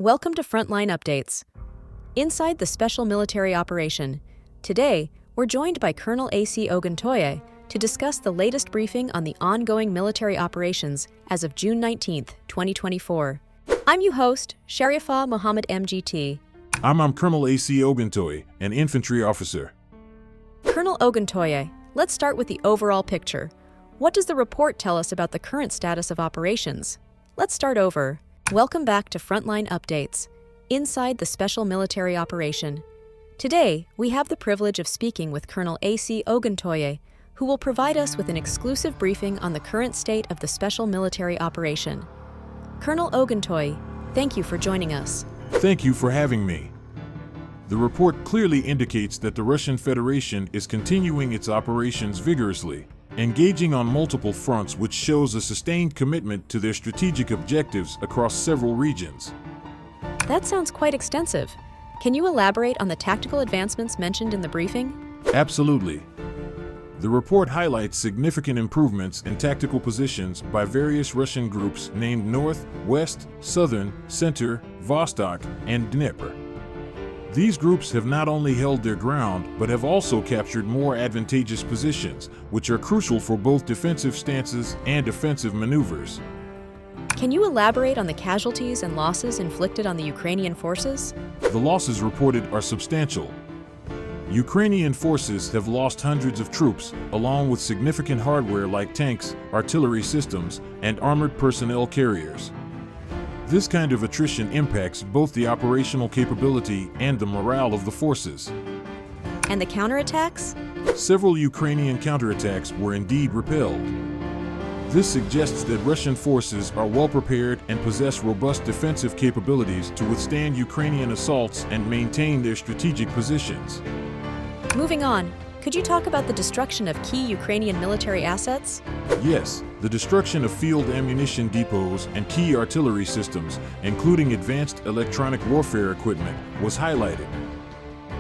Welcome to Frontline Updates. Inside the Special Military Operation, today we're joined by Colonel AUC Oguntoye to discuss the latest briefing on the ongoing military operations as of June 19, 2024. I'm your host, Sharifa Mohammed MGT. I'm Colonel AUC Oguntoye, an infantry officer. Colonel Oguntoye, let's start with the overall picture. What does the report tell us about the current status of operations? Let's start over. Welcome back to Frontline Updates, inside the Special Military Operation. Today, we have the privilege of speaking with Colonel AUC Oguntoye, who will provide us with an exclusive briefing on the current state of the Special Military Operation. Colonel Oguntoye, thank you for joining us. Thank you for having me. The report clearly indicates that the Russian Federation is continuing its operations vigorously, engaging on multiple fronts, which shows a sustained commitment to their strategic objectives across several regions. That sounds quite extensive. Can you elaborate on the tactical advancements mentioned in the briefing? Absolutely. The report highlights significant improvements in tactical positions by various Russian groups named North, West, Southern, Center, Vostok, and Dnepr. These groups have not only held their ground, but have also captured more advantageous positions, which are crucial for both defensive stances and offensive maneuvers. Can you elaborate on the casualties and losses inflicted on the Ukrainian forces? The losses reported are substantial. Ukrainian forces have lost hundreds of troops, along with significant hardware like tanks, artillery systems, and armored personnel carriers. This kind of attrition impacts both the operational capability and the morale of the forces. And the counterattacks? Several Ukrainian counterattacks were indeed repelled. This suggests that Russian forces are well prepared and possess robust defensive capabilities to withstand Ukrainian assaults and maintain their strategic positions. Moving on, could you talk about the destruction of key Ukrainian military assets? Yes, the destruction of field ammunition depots and key artillery systems, including advanced electronic warfare equipment, was highlighted.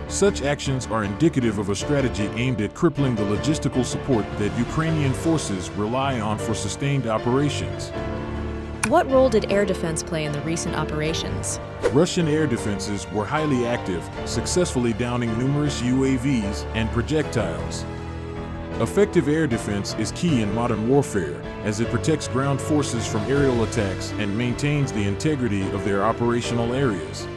Such actions are indicative of a strategy aimed at crippling the logistical support that Ukrainian forces rely on for sustained operations. What role did air defense play in the recent operations? Russian air defenses were highly active, successfully downing numerous UAVs and projectiles. Effective air defense is key in modern warfare, as it protects ground forces from aerial attacks and maintains the integrity of their operational areas.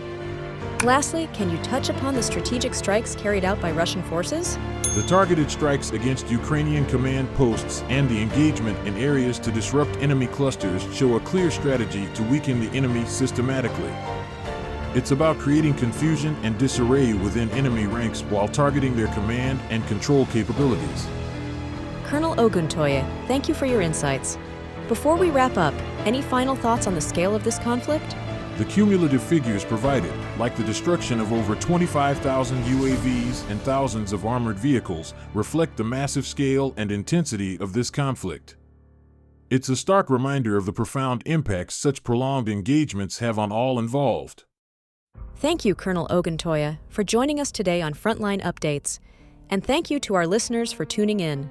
Lastly, can you touch upon the strategic strikes carried out by Russian forces? The targeted strikes against Ukrainian command posts and the engagement in areas to disrupt enemy clusters show a clear strategy to weaken the enemy systematically. It's about creating confusion and disarray within enemy ranks while targeting their command and control capabilities. Colonel Oguntoye, thank you for your insights. Before we wrap up, any final thoughts on the scale of this conflict? The cumulative figures provided, like the destruction of over 25,000 UAVs and thousands of armored vehicles, reflect the massive scale and intensity of this conflict. It's a stark reminder of the profound impacts such prolonged engagements have on all involved. Thank you, Colonel Oguntoye, for joining us today on Frontline Updates, and thank you to our listeners for tuning in.